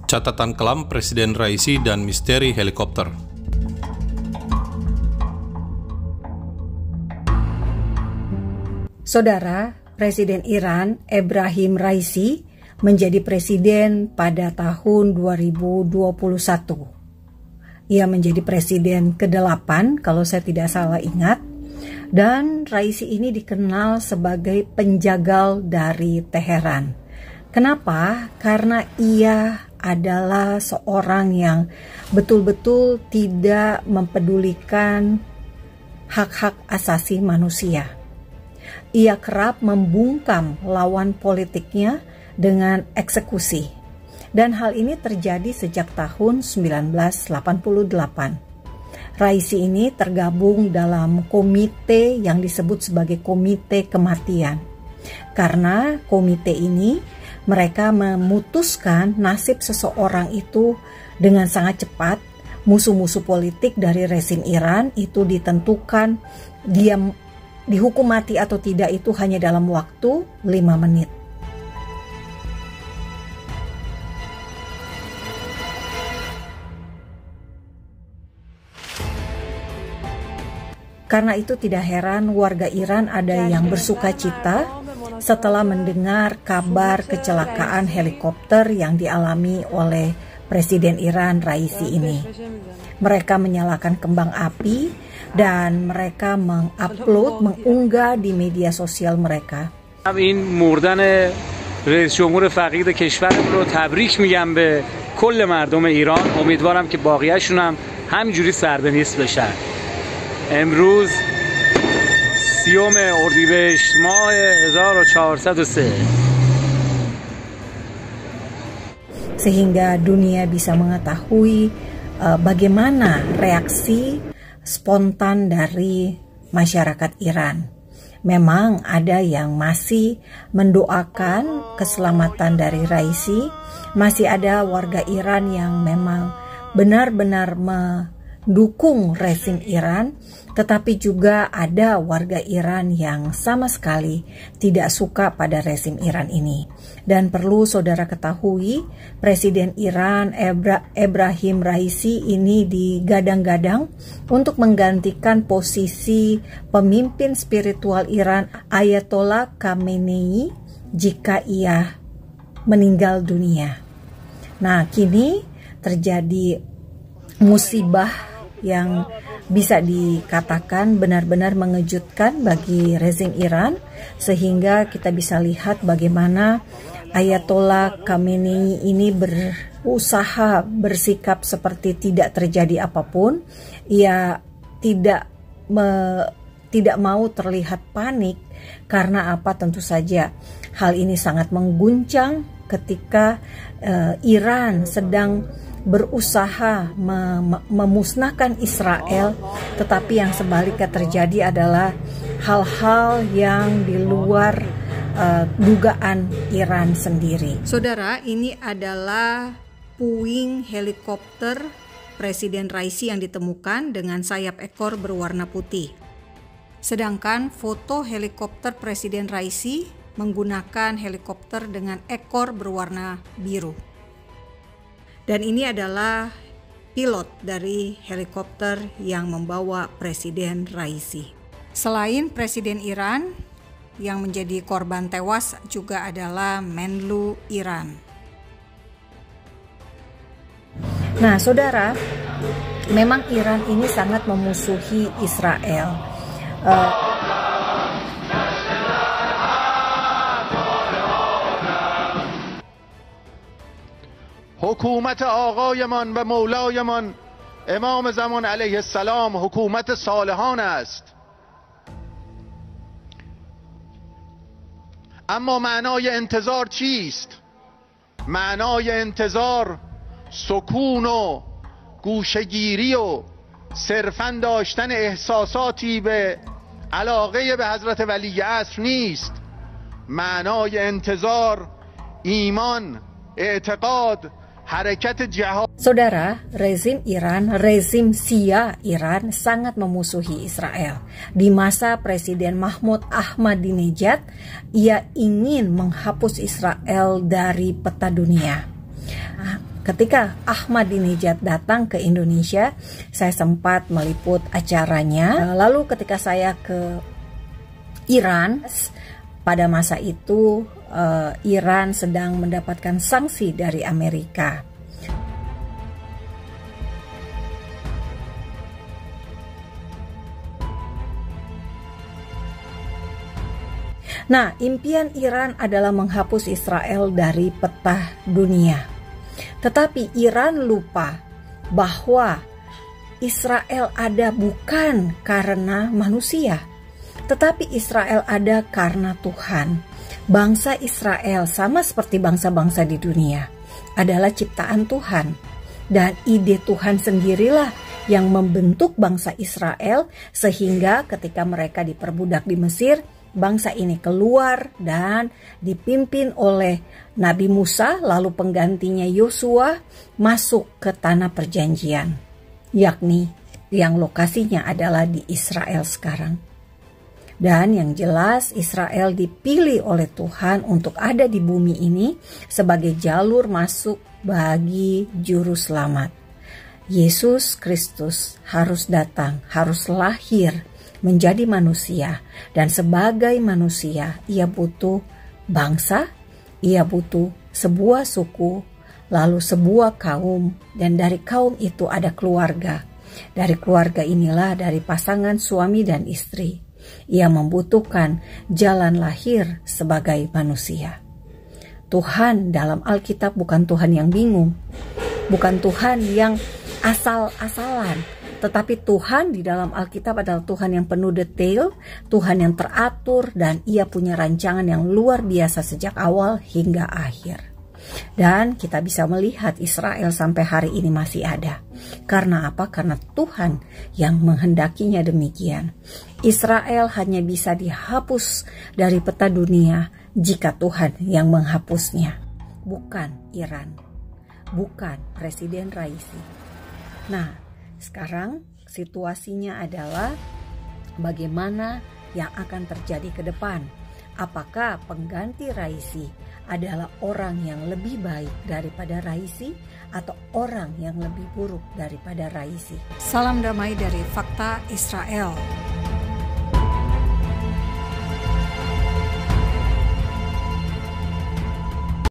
Catatan kelam Presiden Raisi dan misteri helikopter. Saudara, Presiden Iran Ebrahim Raisi menjadi presiden pada tahun 2021. Ia menjadi presiden ke-8 kalau saya tidak salah ingat. Dan Raisi ini dikenal sebagai penjagal dari Teheran. Kenapa? Karena ia adalah seorang yang betul-betul tidak mempedulikan hak-hak asasi manusia. Ia kerap membungkam lawan politiknya dengan eksekusi. Dan hal ini terjadi sejak tahun 1988. Raisi ini tergabung dalam komite yang disebut sebagai Komite Kematian. Karena komite ini mereka memutuskan nasib seseorang itu dengan sangat cepat. Musuh-musuh politik dari rezim Iran itu ditentukan dia dihukum mati atau tidak itu hanya dalam waktu 5 menit. Karena itu tidak heran warga Iran ada yang bersuka cita setelah mendengar kabar kecelakaan helikopter yang dialami oleh Presiden Iran Raisi ini. Mereka menyalakan kembang api dan mereka mengunggah di media sosial mereka. این مردن رئیس جمهور فقید کشورمون رو تبریک میگم به کل مردم ایران. امیدوارم که باقیه‌شون هم همینجوری سر به نیست بشن. امروز 30 اردیبهشت ماه 1403. Sehingga dunia bisa mengetahui bagaimana reaksi spontan dari masyarakat Iran. Memang ada yang masih mendoakan keselamatan dari Raisi, masih ada warga Iran yang memang benar-benar mendukung rezim Iran, tetapi juga ada warga Iran yang sama sekali tidak suka pada rezim Iran ini. Dan perlu saudara ketahui, Presiden Iran Ebrahim Raisi ini digadang-gadang untuk menggantikan posisi pemimpin spiritual Iran Ayatollah Khamenei jika ia meninggal dunia. Nah, kini terjadi musibah yang bisa dikatakan benar-benar mengejutkan bagi rezim Iran, sehingga kita bisa lihat bagaimana Ayatollah Khamenei ini berusaha bersikap seperti tidak terjadi apapun. Ia tidak mau terlihat panik. Karena apa? Tentu saja hal ini sangat mengguncang ketika Iran sedang berusaha memusnahkan Israel, tetapi yang sebaliknya terjadi adalah hal-hal yang di luar dugaan Iran sendiri. Saudara, ini adalah puing helikopter Presiden Raisi yang ditemukan dengan sayap ekor berwarna putih. Sedangkan foto helikopter Presiden Raisi menggunakan helikopter dengan ekor berwarna biru. Dan ini adalah pilot dari helikopter yang membawa Presiden Raisi. Selain Presiden Iran, yang menjadi korban tewas juga adalah Menlu Iran. Nah, saudara, memang Iran ini sangat memusuhi Israel. حکومت آقایمان و مولایمان امام زمان علیه السلام حکومت صالحان است، اما معنای انتظار چیست؟ معنای انتظار سکون و گوشه‌گیری و صرفاً داشتن احساساتی به علاقه به حضرت ولی عصر نیست. معنای انتظار ایمان، اعتقاد، حرکت جهاد. Saudara, rezim Iran, rezim Syiah Iran sangat memusuhi Israel. Di masa Presiden Mahmud Ahmadinejad, ia ingin menghapus Israel dari peta dunia. ketika Ahmadinejad datang ke Indonesia, saya sempat meliput acaranya. Lalu ketika saya ke Iran, pada masa itu Iran sedang mendapatkan sanksi dari Amerika. Nah, impian Iran adalah menghapus Israel dari peta dunia. Tetapi Iran lupa bahwa Israel ada bukan karena manusia, tetapi Israel ada karena Tuhan. Bangsa Israel sama seperti bangsa-bangsa di dunia adalah ciptaan Tuhan. Dan ide Tuhan sendirilah yang membentuk bangsa Israel sehingga ketika mereka diperbudak di Mesir, bangsa ini keluar dan dipimpin oleh Nabi Musa, lalu penggantinya Yosua masuk ke tanah perjanjian, yakni yang lokasinya adalah di Israel sekarang. Dan yang jelas Israel dipilih oleh Tuhan untuk ada di bumi ini sebagai jalur masuk bagi juru selamat. Yesus Kristus harus datang, harus lahir menjadi manusia, dan sebagai manusia ia butuh bangsa, ia butuh sebuah suku, lalu sebuah kaum, dan dari kaum itu ada keluarga. Dari keluarga inilah, dari pasangan suami dan istri, ia membutuhkan jalan lahir sebagai manusia. Tuhan dalam Alkitab bukan Tuhan yang bingung, bukan Tuhan yang asal-asalan, tetapi Tuhan di dalam Alkitab adalah Tuhan yang penuh detail, Tuhan yang teratur, dan ia punya rancangan yang luar biasa sejak awal hingga akhir. Dan kita bisa melihat Israel sampai hari ini masih ada. Karena apa? Karena Tuhan yang menghendakinya demikian. Israel hanya bisa dihapus dari peta dunia jika Tuhan yang menghapusnya, bukan Iran, bukan Presiden Raisi. Nah, sekarang situasinya adalah bagaimana yang akan terjadi ke depan. Apakah pengganti Raisi adalah orang yang lebih baik daripada Raisi atau orang yang lebih buruk daripada Raisi? Salam damai dari Fakta Israel.